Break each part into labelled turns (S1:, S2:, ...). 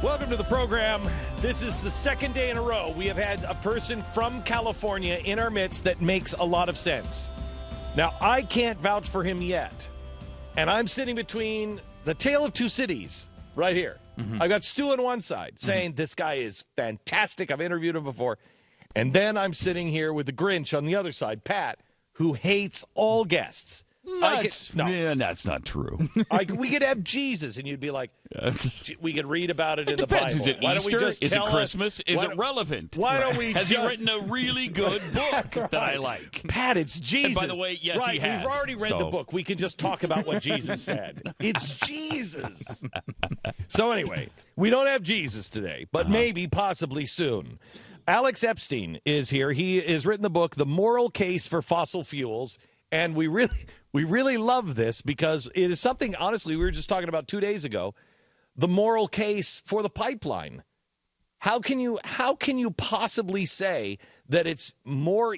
S1: Welcome to the program. This is the second day in a row we have had a person from California in our midst that makes a lot of sense. Now, I can't vouch for him yet, and I'm sitting between the tale of two cities right here. Mm-hmm. I've got Stu on one side saying this guy is fantastic. I've interviewed him before. And then I'm sitting here with the Grinch on the other side, Pat, who hates all guests.
S2: That's not true.
S1: We could have Jesus, and you'd be like, we could read about it in the
S2: depends.
S1: Bible.
S2: Is it
S1: why
S2: Easter?
S1: Don't we just
S2: is it
S1: tell
S2: Christmas?
S1: Us,
S2: is it relevant?
S1: Why don't we
S2: Has he written a really good book that I like?
S1: Pat, it's Jesus.
S2: And by the way, yes, he has.
S1: We've already read the book. We can just talk about what Jesus said. It's Jesus. So anyway, we don't have Jesus today, but maybe, possibly soon. Alex Epstein is here. He has written the book, The Moral Case for Fossil Fuels, and we really love this because it is something, honestly, we were just talking about 2 days ago, the moral case for the pipeline. How can you possibly say that it's more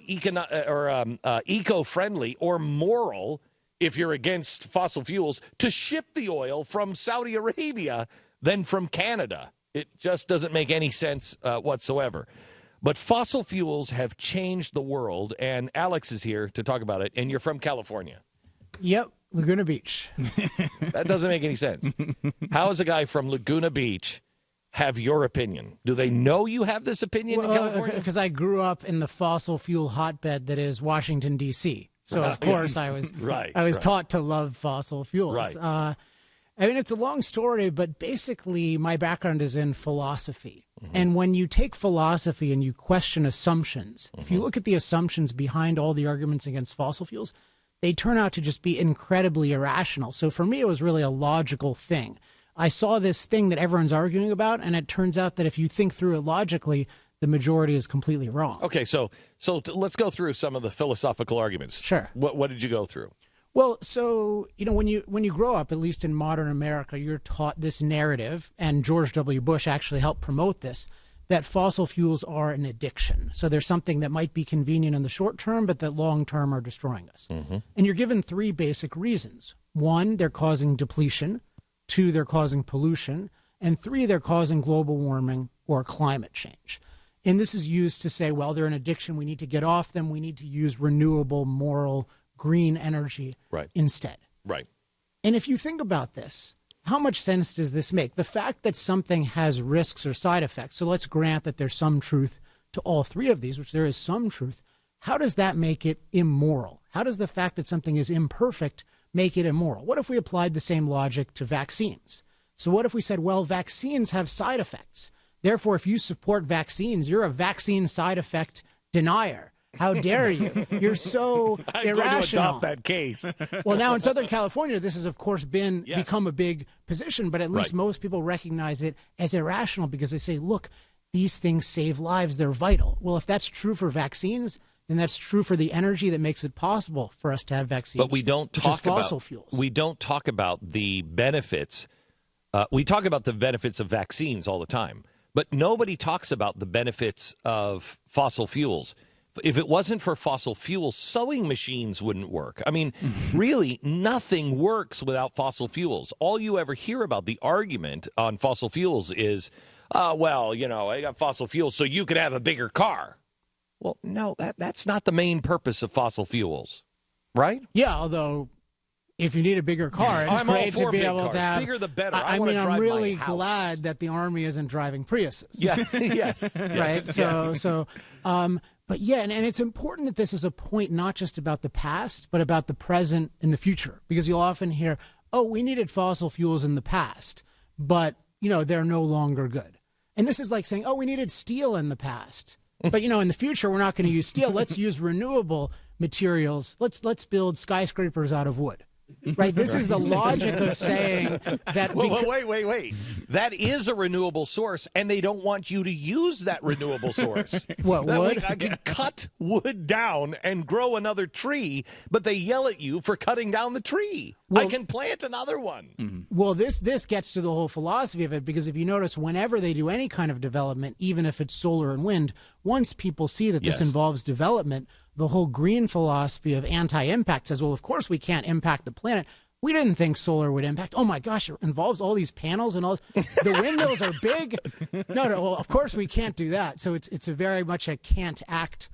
S1: eco-friendly or moral, if you're against fossil fuels, to ship the oil from Saudi Arabia than from Canada? It just doesn't make any sense whatsoever. But fossil fuels have changed the world, and Alex is here to talk about it, and you're from California.
S3: Yep, Laguna Beach.
S1: That doesn't make any sense. How does a guy from Laguna Beach have your opinion? Do they know you have this opinion in California?
S3: Because I grew up in the fossil fuel hotbed that is Washington, D.C. So, of course, I was taught to love fossil fuels.
S1: Right.
S3: I mean, it's a long story, but basically my background is in philosophy. And when you take philosophy and you question assumptions, if you look at the assumptions behind all the arguments against fossil fuels, they turn out to just be incredibly irrational. So for me, it was really a logical thing. I saw this thing that everyone's arguing about, and it turns out that if you think through it logically, the majority is completely wrong.
S1: Okay, so let's go through some of the philosophical arguments.
S3: Sure.
S1: What did you go through?
S3: Well, so, when you grow up, at least in modern America, you're taught this narrative, and George W. Bush actually helped promote this, that fossil fuels are an addiction. So there's something that might be convenient in the short term, but that long term are destroying us. And you're given three basic reasons. One, they're causing depletion. Two, they're causing pollution. And three, they're causing global warming or climate change. And this is used to say, well, they're an addiction. We need to get off them. We need to use renewable, moral, green energy instead.
S1: Right.
S3: And if you think about this, how much sense does this make? The fact that something has risks or side effects, so let's grant that there's some truth to all three of these, which there is some truth, how does that make it immoral? How does the fact that something is imperfect make it immoral? What if we applied the same logic to vaccines? So what if we said, well, vaccines have side effects. Therefore, if you support vaccines, you're a vaccine side effect denier. How dare you? You're so irrational.
S1: I'm going to adopt that case.
S3: Well, now in Southern California, this has, of course, become a big position, but at least most people recognize it as irrational because they say, look, these things save lives. They're vital. Well, if that's true for vaccines, then that's true for the energy that makes it possible for us to have vaccines.
S1: But we don't talk about
S3: fossil fuels.
S1: We don't talk about the benefits. We talk about the benefits of vaccines all the time, but nobody talks about the benefits of fossil fuels. If it wasn't for fossil fuels, sewing machines wouldn't work. I mean, really, nothing works without fossil fuels. All you ever hear about the argument on fossil fuels is, I got fossil fuels so you could have a bigger car. Well, no, that's not the main purpose of fossil fuels, right?
S3: Yeah, although if you need a bigger car, it's great to be able to have.
S1: Bigger the better.
S3: I'm really glad that the Army isn't driving Priuses.
S1: Yeah, yes.
S3: Right? But yeah, and it's important that this is a point not just about the past, but about the present and the future. Because you'll often hear, oh, we needed fossil fuels in the past, but, they're no longer good. And this is like saying, oh, we needed steel in the past. But, in the future, we're not going to use steel. Let's use renewable materials. Let's build skyscrapers out of wood. Right? This is the logic of saying that.
S1: Wait. that is a renewable source, and they don't want you to use that renewable source.
S3: What, wood?
S1: I can cut wood down and grow another tree, but they yell at you for cutting down the tree.
S3: Well,
S1: I can plant another one.
S2: Mm-hmm.
S3: Well, this gets to the whole philosophy of it, because if you notice, whenever they do any kind of development, even if it's solar and wind, once people see that this involves development, the whole green philosophy of anti-impact says, well, of course we can't impact the planet. We didn't think solar would impact. Oh, my gosh, it involves all these panels and all. The windmills are big. No, well, of course we can't do that. So it's a very much a can't act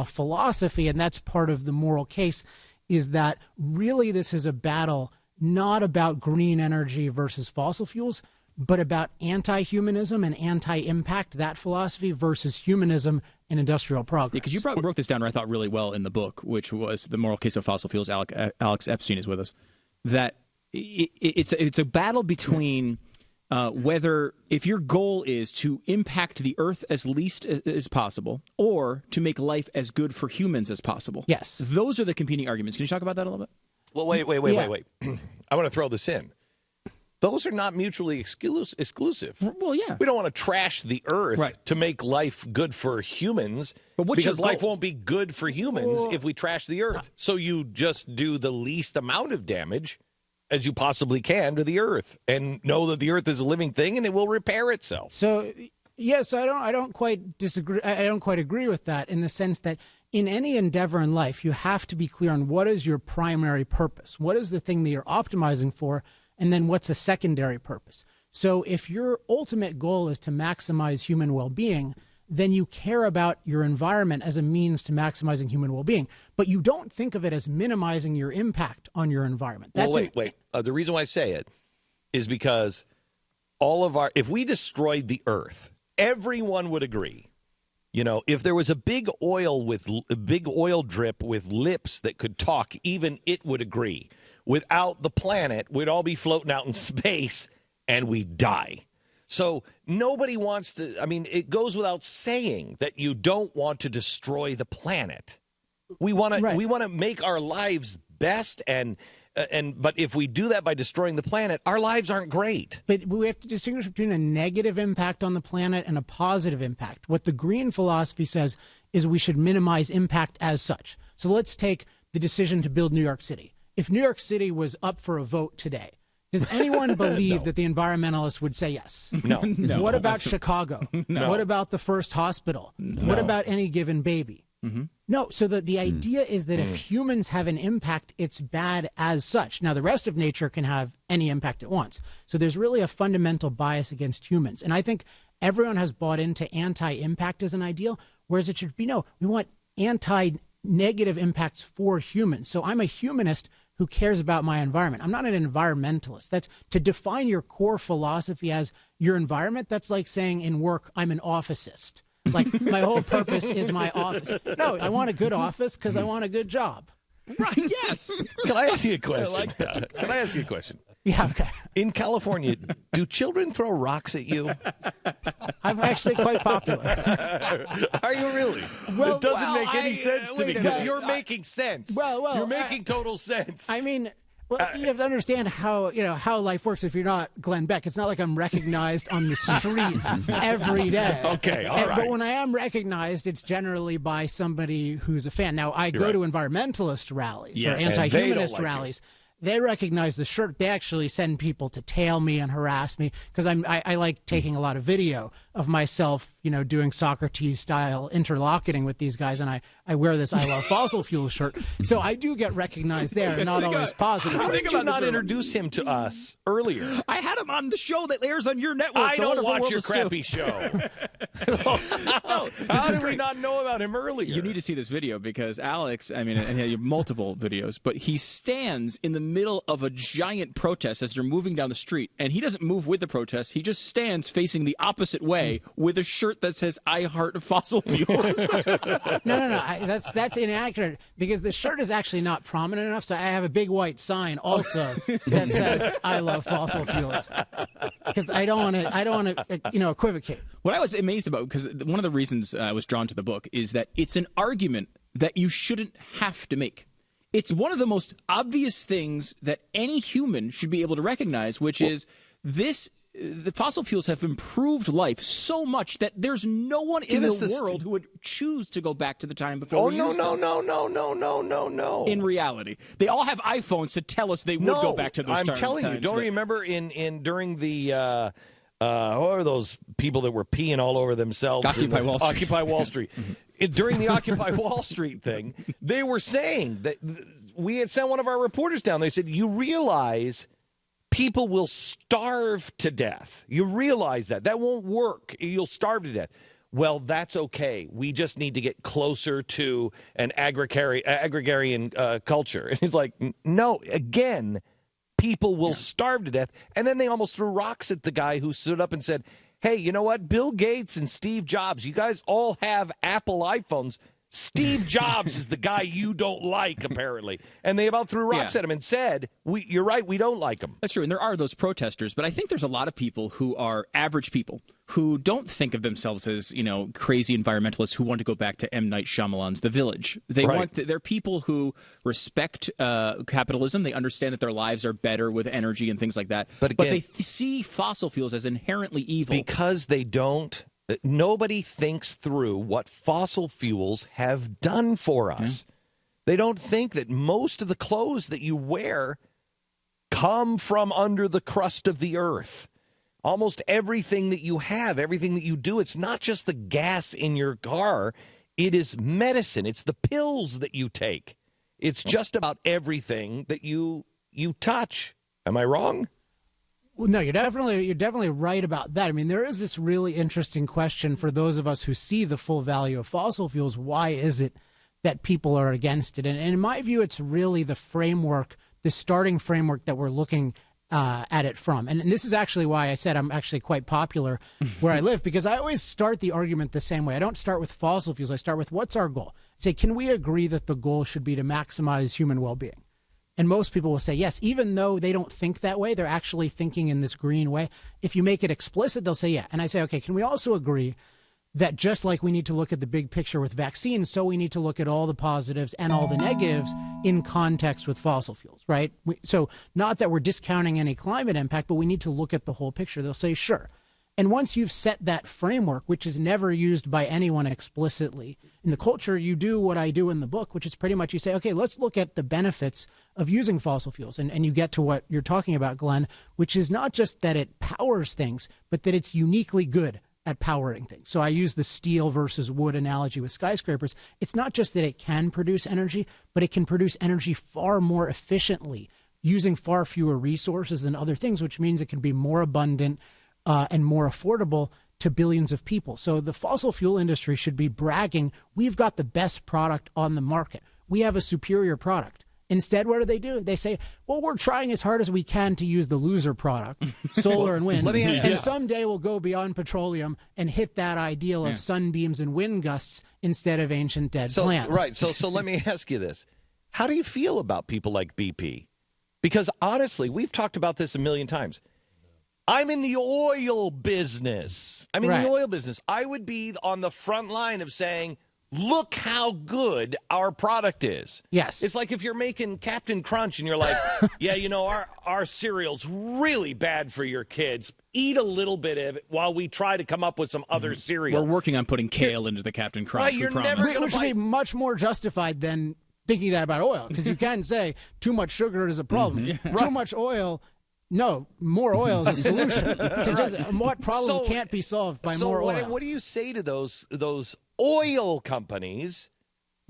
S3: philosophy, and that's part of the moral case, is that really this is a battle not about green energy versus fossil fuels, but about anti-humanism and anti-impact, that philosophy, versus humanism and industrial progress.
S4: Because you broke this down, I thought, really well in the book, which was The Moral Case of Fossil Fuels. Alex Epstein is with us. That it's a battle between whether, if your goal is to impact the earth as least as possible, or to make life as good for humans as possible.
S3: Yes.
S4: Those are the competing arguments. Can you talk about that a little bit?
S1: Well, wait. I want to throw this in. Those are not mutually exclusive.
S4: Well, yeah.
S1: We don't want to trash the earth to make life good for humans, because life won't be good for humans if we trash the earth. So you just do the least amount of damage as you possibly can to the earth, and know that the earth is a living thing and it will repair itself.
S3: So, yes, I don't quite disagree. I don't quite agree with that, in the sense that in any endeavor in life, you have to be clear on what is your primary purpose. What is the thing that you're optimizing for? And then what's a secondary purpose? So if your ultimate goal is to maximize human well-being, then you care about your environment as a means to maximizing human well-being. But you don't think of it as minimizing your impact on your environment. That's
S1: wait. The reason why I say it is because if we destroyed the earth, everyone would agree. You know, if there was a big oil drip with lips that could talk, even it would agree. Without the planet, we'd all be floating out in space and we'd die. So nobody wants to, it goes without saying that you don't want to destroy the planet. We want to make our lives best, but if we do that by destroying the planet, our lives aren't great.
S3: But we have to distinguish between a negative impact on the planet and a positive impact. What the green philosophy says is we should minimize impact as such. So let's take the decision to build New York City. If New York City was up for a vote today, does anyone believe that the environmentalists would say yes?
S1: No.
S3: What about Chicago?
S1: No.
S3: What about the first hospital? No. What about any given baby?
S4: Mm-hmm.
S3: No. So the idea is that if humans have an impact, it's bad as such. Now, the rest of nature can have any impact it wants. So there's really a fundamental bias against humans. And I think everyone has bought into anti-impact as an ideal, whereas it should be, no, we want anti-negative impacts for humans. So I'm a humanist who cares about my environment. I'm not an environmentalist. That's to define your core philosophy as your environment. That's like saying in work, I'm an officist. Like my whole purpose is my office. No, I want a good office because I want a good job.
S4: Right, yes.
S1: Can I ask you a question?
S2: I like that.
S1: Can I ask you a question?
S3: Yeah, okay.
S1: In California, do children throw rocks at you?
S3: I'm actually quite popular.
S1: Are you really?
S3: Well,
S1: it doesn't make any sense to me, because you're making sense.
S3: Well,
S1: you're making total sense.
S3: I mean, you have to understand how life works. If you're not Glenn Beck, it's not like I'm recognized on the street every day.
S1: Okay, all right.
S3: But when I am recognized, it's generally by somebody who's a fan. Now, I go to environmentalist rallies or anti-humanist rallies. They recognize the shirt. They actually send people to tail me and harass me because I like taking a lot of video of myself, doing Socrates-style interlocuting with these guys, and I wear this I Love Fossil Fuel shirt. So I do get recognized there, not always positive.
S1: How did you not introduce him to us earlier?
S4: I had him on the show that airs on your network.
S1: I don't watch your crappy show. How did we not know about him earlier?
S4: You need to see this video because Alex, and he had multiple videos, but he stands in the middle of a giant protest as they're moving down the street, and he doesn't move with the protest. He just stands facing the opposite way with a shirt that says "I heart fossil fuels."
S3: No. That's inaccurate because the shirt is actually not prominent enough. So I have a big white sign also that says "I love fossil fuels" because I don't want to equivocate.
S4: What I was amazed about, because one of the reasons I was drawn to the book is that it's an argument that you shouldn't have to make. It's one of the most obvious things that any human should be able to recognize, which is this the fossil fuels have improved life so much that there's no one in the world who would choose to go back to the time before.
S1: No.
S4: In reality, they all have iPhones to tell us they would go back to those times.
S1: I'm telling you, don't you remember during the what are those people that were peeing all over themselves?
S4: Occupy Wall Street.
S1: Occupy Wall Street. During the Occupy Wall Street thing, they were saying that we had sent one of our reporters down. They said, you realize people will starve to death. You realize that. That won't work. You'll starve to death. Well, that's okay. We just need to get closer to an agrarian culture. And he's like, no, again, people will starve to death. And then they almost threw rocks at the guy who stood up and said, hey, you know what? Bill Gates and Steve Jobs, you guys all have Apple iPhones. Steve Jobs is the guy you don't like, apparently. And they about threw rocks at him and said, you're right, we don't like him.
S4: That's true. And there are those protesters. But I think there's a lot of people who are average people who don't think of themselves as, crazy environmentalists who want to go back to M. Night Shyamalan's The Village. They're people who respect capitalism. They understand that their lives are better with energy and things like that. But they see fossil fuels as inherently evil.
S1: Because they don't. Nobody thinks through what fossil fuels have done for us. Yeah. They don't think that most of the clothes that you wear come from under the crust of the earth. Almost everything that you have, everything that you do, it's not just the gas in your car. It is medicine. It's the pills that you take. It's just about everything that you touch. Am I wrong?
S3: Well, no, you're definitely right about that. I mean, there is this really interesting question for those of us who see the full value of fossil fuels. Why is it that people are against it? And in my view, it's really the framework, the starting framework that we're looking at it from. And this is actually why I said I'm actually quite popular where I live, because I always start the argument the same way. I don't start with fossil fuels. I start with, what's our goal? I say, can we agree that the goal should be to maximize human well-being? And most people will say yes, even though they don't think that way. They're actually thinking in this green way. If you make it explicit, they'll say yeah. And I say, okay, can we also agree that just like we need to look at the big picture with vaccines, so we need to look at all the positives and all the negatives in context with fossil fuels, right? So not that we're discounting any climate impact, but we need to look at the whole picture. They'll say, sure. And once you've set that framework, which is never used by anyone explicitly, in the culture, you do what I do in the book, which is pretty much you say, okay, let's look at the benefits of using fossil fuels. And you get to what you're talking about, Glenn, which is not just that it powers things, but that it's uniquely good at powering things. So I use the steel versus wood analogy with skyscrapers. It's not just that it can produce energy, but it can produce energy far more efficiently, using far fewer resources and other things, which means it can be more abundant and more affordable to billions of people. So the fossil fuel industry should be bragging, we've got the best product on the market. We have a superior product. Instead, what do? They say, well, we're trying as hard as we can to use the loser product, solar and wind. And someday we'll go beyond petroleum and hit that ideal of sunbeams and wind gusts instead of ancient dead plants.
S1: Right. So let me ask you this. How do you feel about people like BP? Because honestly, we've talked about this a million times. I'm in the oil business. I would be on the front line of saying, look how good our product is.
S3: Yes.
S1: It's like if you're making Captain Crunch and you're like, our cereal's really bad for your kids. Eat a little bit of it while we try to come up with some other cereal.
S4: We're working on putting kale into the Captain Crunch.
S1: Right,
S3: which would be much more justified than thinking that about oil, because you can say too much sugar is a problem. Too much oil. No, more oil is a solution. What problem can't be solved by more oil?
S1: What do you say to those oil companies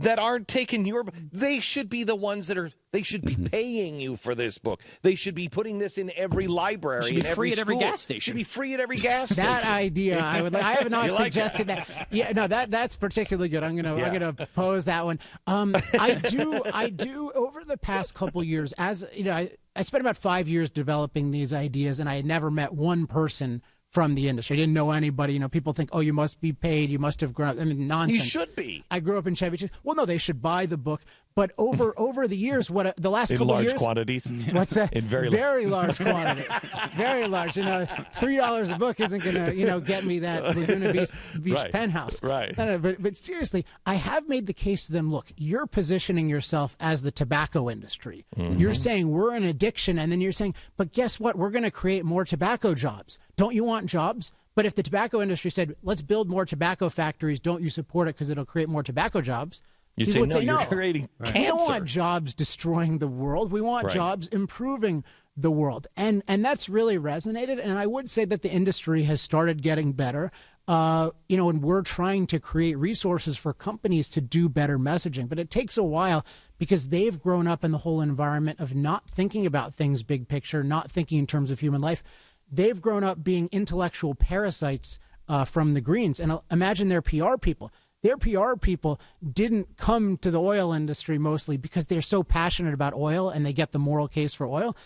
S1: that aren't taking they should be the ones they should be paying you for this book. They should be putting this in every library. It should be
S4: free at every gas station.
S1: Should be free at every gas station.
S3: That idea, I have not suggested that. Yeah, no, that's particularly good. I'm gonna pose that one. I do over the past couple years, as you know, I spent about 5 years developing these ideas, and I had never met one person from the industry. I didn't know anybody. You know, people think, oh, you must be paid. You must have grown up. I mean, nonsense.
S1: You should be.
S3: I grew up in Chevy Chase. Well, no, they should buy the book. But over the years, the last couple of years,
S1: in large quantities.
S3: What's that?
S1: In very
S3: large quantities. Very large. You know, $3 a book isn't going to get me that Laguna Beach
S1: right.
S3: penthouse.
S1: Right.
S3: No, but seriously, I have made the case to them. Look, you're positioning yourself as the tobacco industry. Mm-hmm. You're saying we're an addiction, and then you're saying, but guess what? We're going to create more tobacco jobs. Don't you want jobs? But if the tobacco industry said, let's build more tobacco factories, don't you support it because it'll create more tobacco jobs?
S1: You say, no, you're creating cancer.
S3: We don't want jobs destroying the world. We want jobs improving the world. And that's really resonated. And I would say that the industry has started getting better. And we're trying to create resources for companies to do better messaging. But it takes a while because they've grown up in the whole environment of not thinking about things big picture, not thinking in terms of human life. They've grown up being intellectual parasites from the Greens. And imagine their PR people. Their PR people didn't come to the oil industry mostly because they're so passionate about oil and they get the moral case for oil.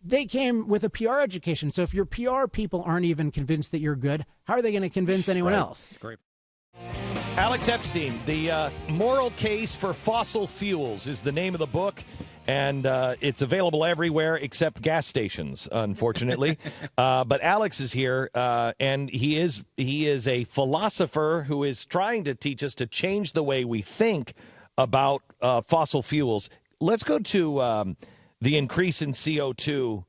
S3: They came with a PR education. So if your PR people aren't even convinced that you're good, how are they going to convince anyone else?
S4: That's great.
S1: Alex Epstein, The Moral Case for Fossil Fuels is the name of the book. And it's available everywhere except gas stations, unfortunately. But Alex is here, and he is a philosopher who is trying to teach us to change the way we think about fossil fuels. Let's go to the increase in CO2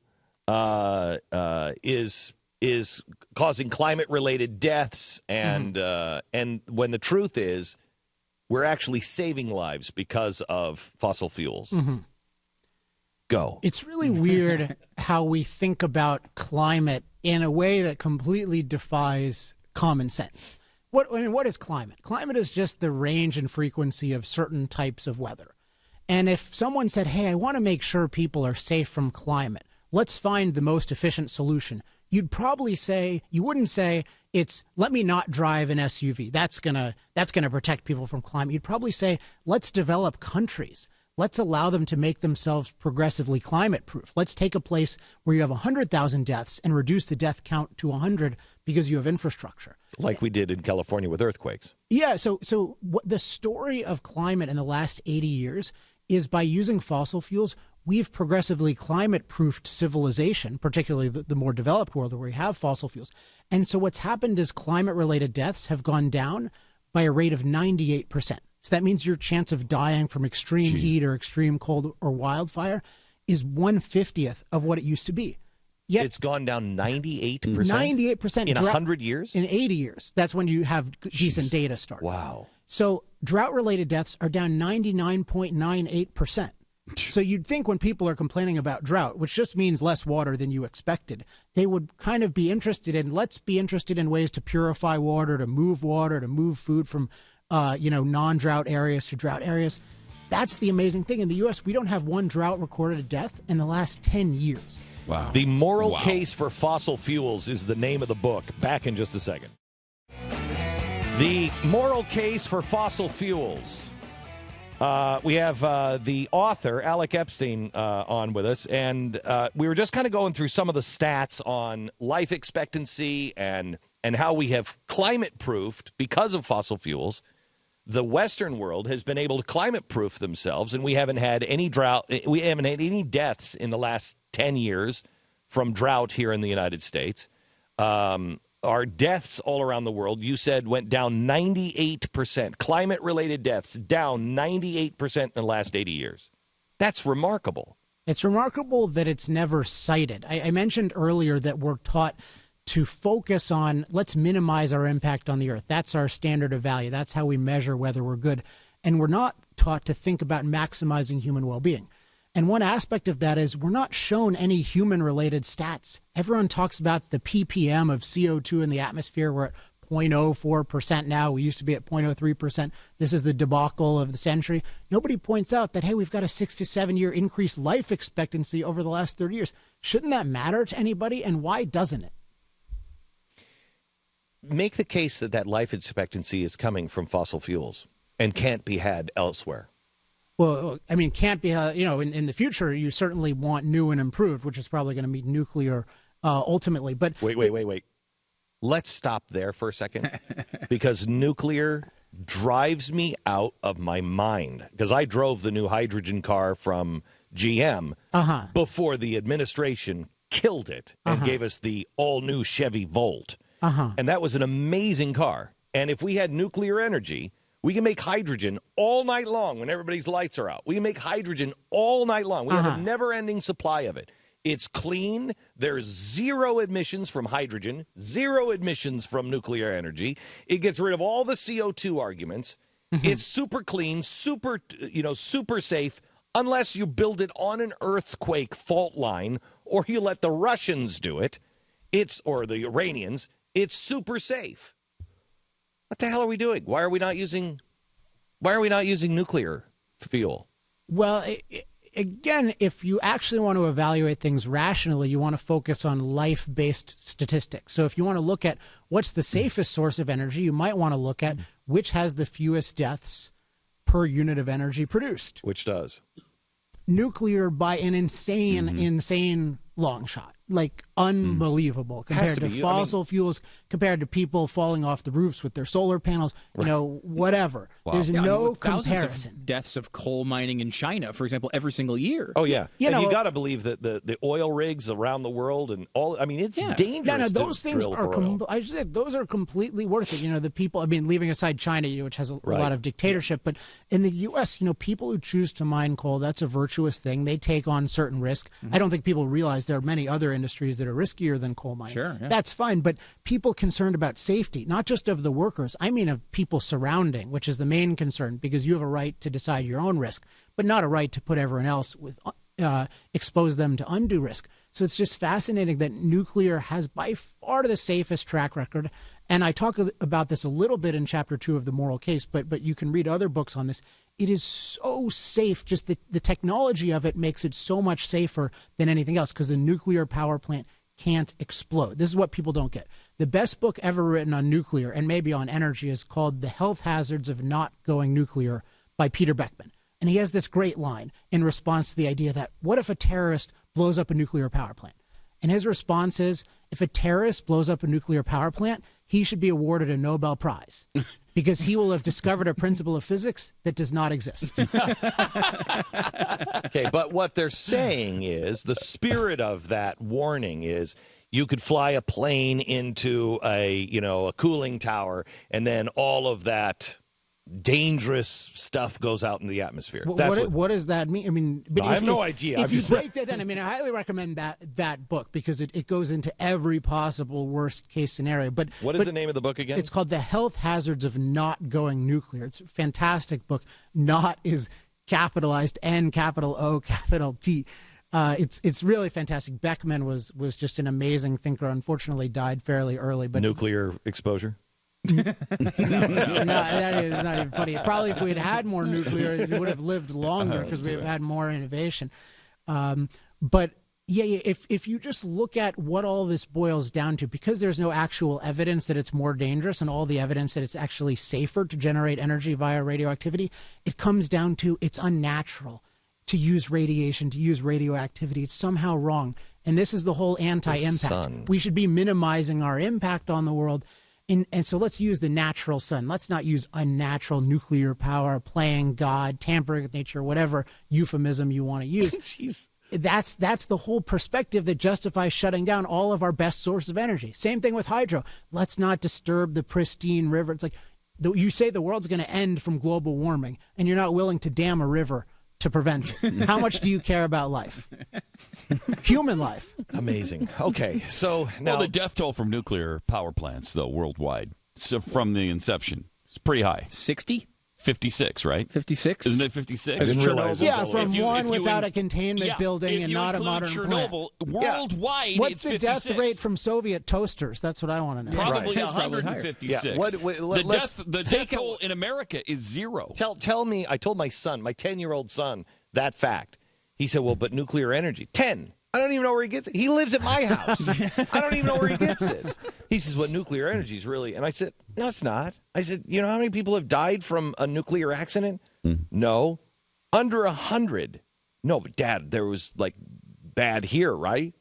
S1: is causing climate-related deaths, and when the truth is we're actually saving lives because of fossil fuels. Mm-hmm. Go.
S3: It's really weird how we think about climate in a way that completely defies common sense. What is climate? Climate is just the range and frequency of certain types of weather. And if someone said, hey, I want to make sure people are safe from climate, let's find the most efficient solution, you'd probably say, you wouldn't say, it's let me not drive an SUV. That's gonna protect people from climate. You'd probably say, let's develop countries. Let's allow them to make themselves progressively climate-proof. Let's take a place where you have 100,000 deaths and reduce the death count to 100 because you have infrastructure.
S1: Like we did in California with earthquakes.
S3: Yeah, so what the story of climate in the last 80 years is by using fossil fuels, we've progressively climate-proofed civilization, particularly the more developed world where we have fossil fuels. And so what's happened is climate-related deaths have gone down by a rate of 98%. So that means your chance of dying from extreme heat or extreme cold or wildfire is 1/50th of what it used to be. Yet
S1: it's gone down 98%?
S3: 98%.
S1: In 100 years?
S3: In 80 years. That's when you have decent data started.
S1: Wow.
S3: So drought-related deaths are down 99.98%. So you'd think when people are complaining about drought, which just means less water than you expected, they would kind of be interested in, let's be interested in ways to purify water, to move food from non-drought areas to drought areas. That's the amazing thing. In the U.S., we don't have one drought recorded death in the last 10 years.
S1: Wow. The Moral Case for Fossil Fuels is the name of the book. Back in just a second. The Moral Case for Fossil Fuels. We have the author, Alex Epstein, on with us, and we were just kind of going through some of the stats on life expectancy and how we have climate-proofed because of fossil fuels. The Western world has been able to climate-proof themselves, and we haven't had any drought. We haven't had any deaths in the last 10 years from drought here in the United States. Our deaths all around the world, you said, went down 98%. Climate-related deaths down 98% in the last 80 years. That's remarkable.
S3: It's remarkable that it's never cited. I mentioned earlier that we're taught to focus on, let's minimize our impact on the earth. That's our standard of value. That's how we measure whether we're good. And we're not taught to think about maximizing human well-being. And one aspect of that is we're not shown any human-related stats. Everyone talks about the ppm of CO2 in the atmosphere. We're at 0.04% now. We used to be at 0.03%. This is the debacle of the century. Nobody points out that, hey, we've got a 6 to 7 year increased life expectancy over the last 30 years. Shouldn't that matter to anybody? And why doesn't it?
S1: Make the case that life expectancy is coming from fossil fuels and can't be had elsewhere.
S3: Well, I mean, can't be, in the future, you certainly want new and improved, which is probably going to mean nuclear ultimately. But
S1: Wait. let's stop there for a second because nuclear drives me out of my mind because I drove the new hydrogen car from GM before the administration killed it and gave us the all-new Chevy Volt. And that was an amazing car. And if we had nuclear energy, we can make hydrogen all night long when everybody's lights are out. We can make hydrogen all night long. We have a never-ending supply of it. It's clean. There's zero emissions from hydrogen, zero emissions from nuclear energy. It gets rid of all the CO2 arguments. It's super clean, super safe, unless you build it on an earthquake fault line or you let the Russians do it. Or the Iranians. It's super safe. What the hell are we doing? Why are we not using nuclear fuel?
S3: Well, again, if you actually want to evaluate things rationally, you want to focus on life-based statistics. So if you want to look at what's the safest source of energy, you might want to look at which has the fewest deaths per unit of energy produced.
S1: Which does?
S3: Nuclear by an insane long shot. Like unbelievable compared to fossil fuels, compared to people falling off the roofs with their solar panels, whatever.
S4: Wow.
S3: There's no
S4: thousands
S3: comparison.
S4: of deaths of coal mining in China, for example, every single year.
S1: Oh, yeah. You got to believe that the oil rigs around the world and all, it's dangerous.
S3: Those things are, I just said, those are completely worth it. The people, leaving aside China, which has a lot of dictatorship, but in the U.S., people who choose to mine coal, that's a virtuous thing. They take on certain risk. I don't think people realize there are many other industries that are riskier than coal mining.
S4: Sure, yeah.
S3: That's fine, but people concerned about safety, not just of the workers, I mean of people surrounding, which is the main concern, because you have a right to decide your own risk, but not a right to put everyone else expose them to undue risk. So it's just fascinating that nuclear has by far the safest track record. And I talk about this a little bit in chapter 2 of The Moral Case, but you can read other books on this. It is so safe. Just the technology of it makes it so much safer than anything else because the nuclear power plant can't explode. This is what people don't get. The best book ever written on nuclear and maybe on energy is called The Health Hazards of Not Going Nuclear by Peter Beckman. And he has this great line in response to the idea that what if a terrorist blows up a nuclear power plant? And his response is, if a terrorist blows up a nuclear power plant, he should be awarded a Nobel Prize because he will have discovered a principle of physics that does not exist.
S1: Okay, but what they're saying is the spirit of that warning is you could fly a plane into a cooling tower and then all of that dangerous stuff goes out in the atmosphere.
S3: What does that mean?
S1: I have no idea.
S3: If you break that down, I highly recommend that book because it goes into every possible worst case scenario. But
S1: what is the name of the book again?
S3: It's called The Health Hazards of Not Going Nuclear. It's a fantastic book. Not is capitalized N, capital O, capital T. It's really fantastic. Beckman was just an amazing thinker. Unfortunately, died fairly early. But
S1: nuclear exposure.
S3: No, that is not even funny. Probably if we had more nuclear, it would have lived longer because we've had more innovation. But if you just look at what all this boils down to, because there's no actual evidence that it's more dangerous and all the evidence that it's actually safer to generate energy via radioactivity, it comes down to it's unnatural to use radiation, to use radioactivity. It's somehow wrong. And this is the whole anti-impact. We should be minimizing our impact on the world. And so let's use the natural sun. Let's not use unnatural nuclear power, playing God, tampering with nature, whatever euphemism you want to use.
S1: Jeez.
S3: That's the whole perspective that justifies shutting down all of our best sources of energy. Same thing with hydro. Let's not disturb the pristine river. It's like you say the world's going to end from global warming, and you're not willing to dam a river to prevent it. How much do you care about life? Human life.
S1: Amazing. Okay, so now
S2: the death toll from nuclear power plants, though, worldwide, so from the inception, it's pretty high.
S4: 60?
S2: 56, right?
S4: 56?
S2: Isn't it 56?
S3: Yeah, from one without a containment building and not a modern
S2: Chernobyl,
S3: plant.
S2: Worldwide,
S3: What's
S2: it's
S3: the
S2: 56.
S3: death rate from Soviet toasters? That's what I want to know.
S2: Probably
S4: Right.
S2: 156.
S1: Yeah.
S2: The death toll in America is 0.
S1: Tell me, I told my son, my 10-year-old son, that fact. He said, well, but nuclear energy, 10. I don't even know where he gets it. He lives at my house. I don't even know where he gets this. He says, well, nuclear energy is really, and I said, no, it's not. I said, you know how many people have died from a nuclear accident? No. Under 100. No, but Dad, there was like bad here, right?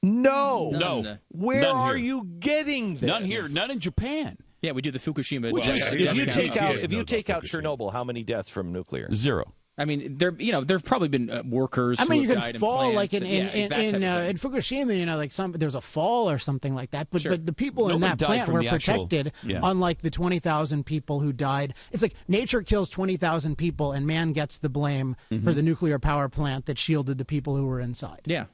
S1: No.
S2: No.
S1: Where
S2: None
S1: are
S2: here.
S1: you getting this?
S2: None here. None in Japan.
S4: Yeah, we do the Fukushima.
S1: If you take out
S2: Fukushima.
S1: Chernobyl, how many deaths from nuclear?
S2: 0.
S4: I mean, there've probably been workers.
S3: I mean,
S4: who
S3: you
S4: have
S3: can
S4: died
S3: fall
S4: in
S3: like
S4: plants
S3: in Fukushima, like there's a fall or something like that. But
S4: Sure.
S3: but the people in
S2: Nobody
S3: that
S2: died
S3: plant
S2: from
S3: were
S2: the actual-
S3: protected,
S2: Yeah.
S3: unlike the 20,000 people who died. It's like nature kills 20,000 people, and man gets the blame for the nuclear power plant that shielded the people who were inside.
S4: Yeah.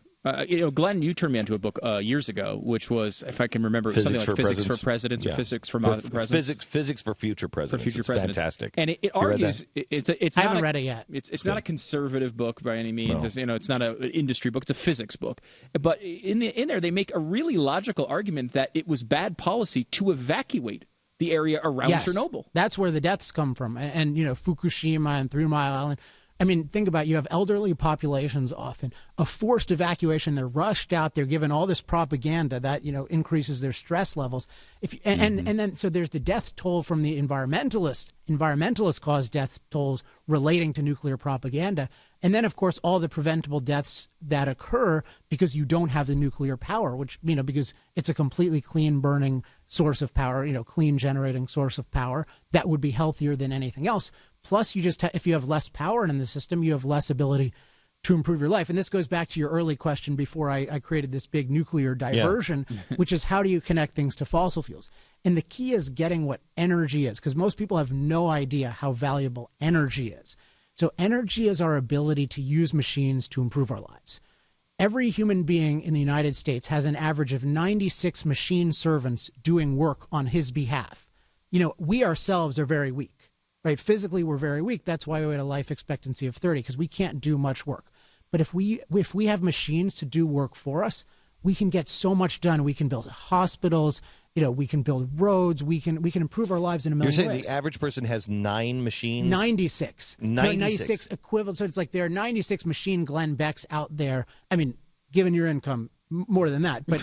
S4: Glenn, you turned me onto a book years ago, which was, if I can remember, it was something like Physics for Presidents or Physics for Modern Presidents.
S1: Physics for Future Presidents.
S4: For future
S1: It's
S4: presidents.
S1: fantastic.
S4: And it
S1: You read
S4: argues it's
S3: I
S4: not
S3: haven't read it yet.
S4: It's not a conservative book by any means. It's not an industry book. It's a physics book. But in there, they make a really logical argument that it was bad policy to evacuate the area around Chernobyl.
S3: That's where the deaths come from. And Fukushima and 3 Mile Island. I mean, think about it. You have elderly populations often, a forced evacuation. They're rushed out. They're given all this propaganda that, increases their stress levels. And then so there's the death toll from the environmentalists. Environmentalists cause death tolls relating to nuclear propaganda. And then, of course, all the preventable deaths that occur because you don't have the nuclear power, which, because it's a completely clean burning source of power, clean generating source of power that would be healthier than anything else. Plus, you just if you have less power in the system, you have less ability to improve your life. And this goes back to your early question before I created this big nuclear diversion, which is how do you connect things to fossil fuels? And the key is getting what energy is, because most people have no idea how valuable energy is. So energy is our ability to use machines to improve our lives. Every human being in the United States has an average of 96 machine servants doing work on his behalf. We ourselves are very weak. Right? Physically, we're very weak. That's why we had a life expectancy of 30, because we can't do much work. But if we have machines to do work for us, we can get so much done. We can build hospitals. We can build roads. We can improve our lives in a million ways.
S1: You're saying the average person has 9 machines?
S3: 96. 96 equivalent. So it's like there are 96 machine Glenn Becks out there. I mean, given your income, more than that, but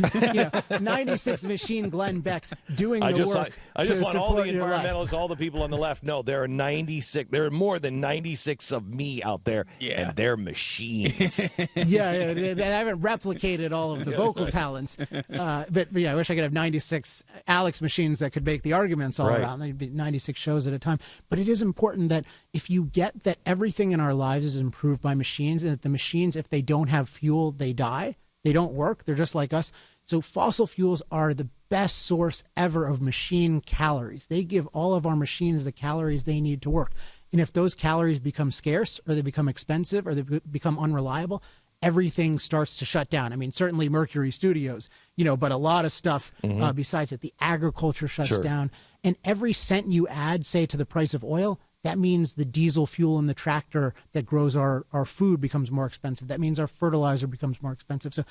S3: 96 machine Glenn Becks doing the work.
S1: I just want all the
S3: your life.
S1: environmentalists, all the people on the left. No, there are 96. There are more than 96 of me out there, and they're machines.
S3: Yeah, I haven't replicated all of the vocal talents, but I wish I could have 96 Alex machines that could make the arguments all around. There'd be 96 shows at a time. But it is important that if you get that everything in our lives is improved by machines, and that the machines, if they don't have fuel, they die. They don't work. They're just like us. So fossil fuels are the best source ever of machine calories. They give all of our machines the calories they need to work. And if those calories become scarce, or they become expensive, or they become unreliable, everything starts to shut down. I mean, certainly Mercury Studios, but a lot of stuff besides it. The agriculture shuts down. And every cent you add, say, to the price of oil, that means the diesel fuel in the tractor that grows our food becomes more expensive. That means our fertilizer becomes more expensive. So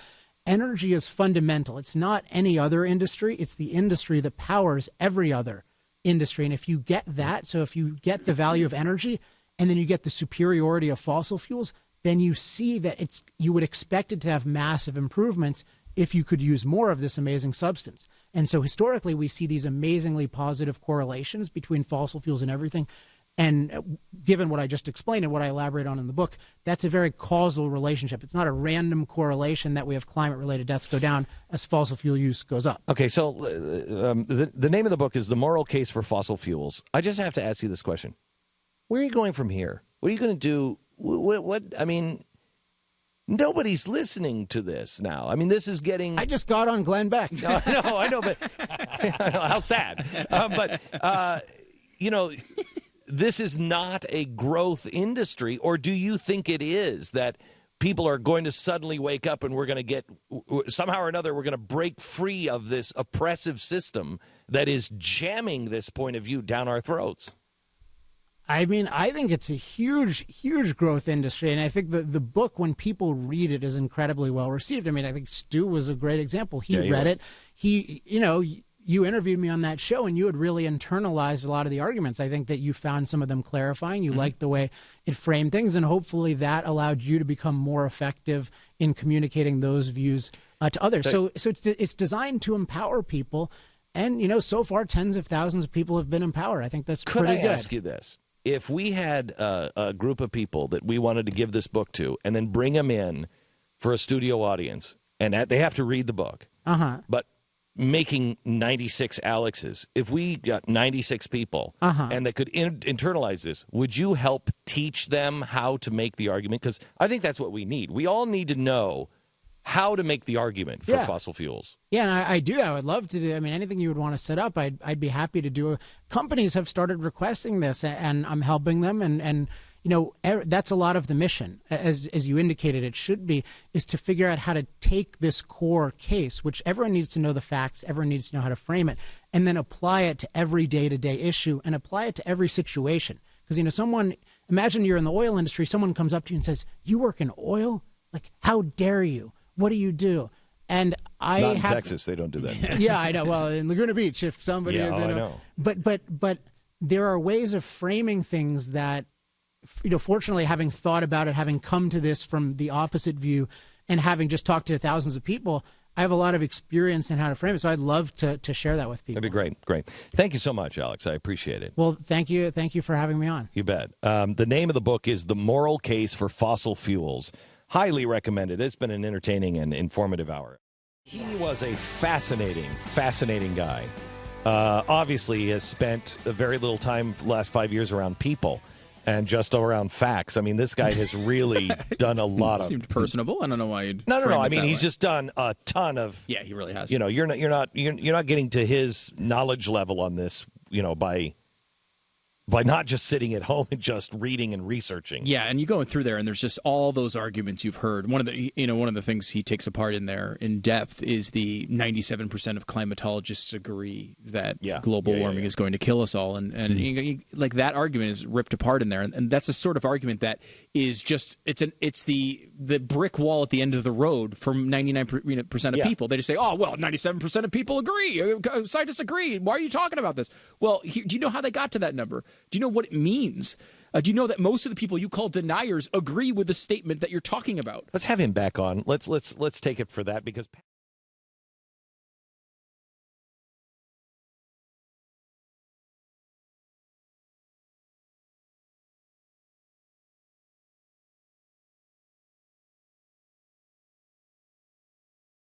S3: energy is fundamental. It's not any other industry. It's the industry that powers every other industry. And if you get that, so if you get the value of energy and then you get the superiority of fossil fuels, then you see that you would expect it to have massive improvements if you could use more of this amazing substance. And so historically, we see these amazingly positive correlations between fossil fuels and everything. And given what I just explained and what I elaborate on in the book, that's a very causal relationship. It's not a random correlation that we have climate-related deaths go down as fossil fuel use goes up.
S1: Okay, so the name of the book is The Moral Case for Fossil Fuels. I just have to ask you this question. Where are you going from here? What are you going to do? I mean, nobody's listening to this now. I mean, this is getting...
S3: I just got on Glenn Beck.
S1: I know, but I know, how sad. This is not a growth industry, or do you think it is, that people are going to suddenly wake up and we're going to get, somehow or another, we're going to break free of this oppressive system that is jamming this point of view down our throats?
S3: I mean, I think it's a huge, huge growth industry. And I think the book, when people read it, is incredibly well received. I mean, I think Stu was a great example. He read it. You interviewed me on that show, and you had really internalized a lot of the arguments. I think that you found some of them clarifying. You liked the way it framed things, and hopefully that allowed you to become more effective in communicating those views to others. So it's designed to empower people, and so far tens of thousands of people have been empowered. I think that's pretty good.
S1: Could I ask you this? If we had a group of people that we wanted to give this book to, and then bring them in for a studio audience, and they have to read the book. But making 96 Alexes, if we got 96 people and they could internalize this, would you help teach them how to make the argument? Because I think that's what we need. We all need to know how to make the argument for fossil fuels. Yeah, and
S3: I do. I would love to do. I mean, anything you would want to set up, I'd be happy to do. Companies have started requesting this, and I'm helping them. And you know, that's a lot of the mission, as you indicated it should be, is to figure out how to take this core case, which everyone needs to know the facts, everyone needs to know how to frame it, and then apply it to every day-to-day issue and apply it to every situation. Because, you know, imagine you're in the oil industry, someone comes up to you and says, "You work in oil? Like, how dare you? What do you do?" And
S1: not in Texas, they don't do that.
S3: Yeah, I know. Well, in Laguna Beach, if somebody is in
S1: I know.
S3: But there are ways of framing things that, you know, fortunately, having thought about it, having come to this from the opposite view, and having just talked to thousands of people, I have a lot of experience in how to frame it. So I'd love to share that with people.
S1: That'd be great. Great. Thank you so much, Alex. I appreciate it.
S3: Well, thank you. Thank you for having me on.
S1: You bet. The name of the book is The Moral Case for Fossil Fuels. Highly recommended. It's been an entertaining and informative hour. He was a fascinating guy. Obviously, he has spent very little time the last 5 years around people and just around facts. I mean, this guy has really done a lot of.
S4: Seemed personable. I don't know why you'd.
S1: No. I mean, he's just done a ton of.
S4: Yeah, he really has.
S1: You know, you're not getting to his knowledge level on this. You know, by not just sitting at home and just reading and researching.
S4: Yeah, and you go through there, and there's just all those arguments you've heard. One of the things he takes apart in there in depth is the 97% of climatologists agree that global warming is going to kill us all, and like that argument is ripped apart in there, and that's the sort of argument that is just it's the brick wall at the end of the road from 99% of people. They just say, oh well, 97% of people agree, scientists agree. Why are you talking about this? Well, do you know how they got to that number? Do you know what it means? Do you know that most of the people you call deniers agree with the statement that you're talking about?
S1: Let's have him back on. Let's take it for that because.